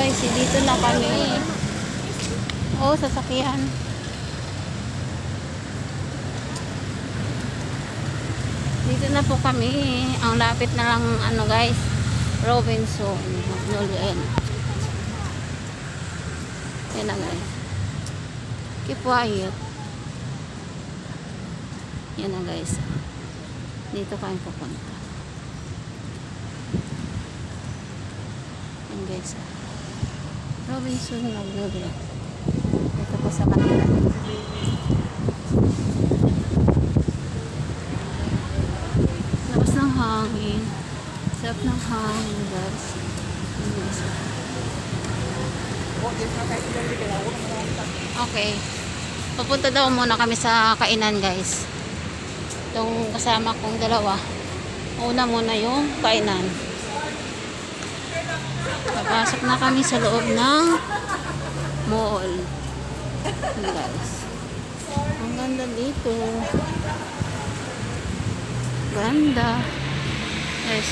guys, dito na kami. Oh, sasakyan. Dito na po kami. Ang lapit na lang ano guys, Robinson Magnolia. Yan na guys. Keep quiet. Yan na guys. Dito kami pupunta. Yan guys. Robinson Magnolia. Ito po sa kanila. Labas ng hangin. Sarap ng hangin guys. Yan guys. Okay. Papunta daw muna kami sa kainan guys. Itong kasama kong dalawa. Una muna yung kainan. Papasok na kami sa loob ng mall. Guys. Ang ganda dito. Ganda. Guys.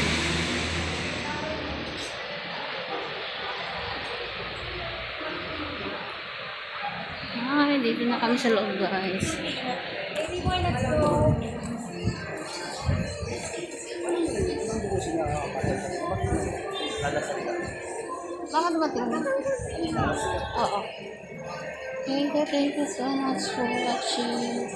Ay, dito na kami sa loob guys. Bakit ba tingin? Oo. Thank you so much for watching.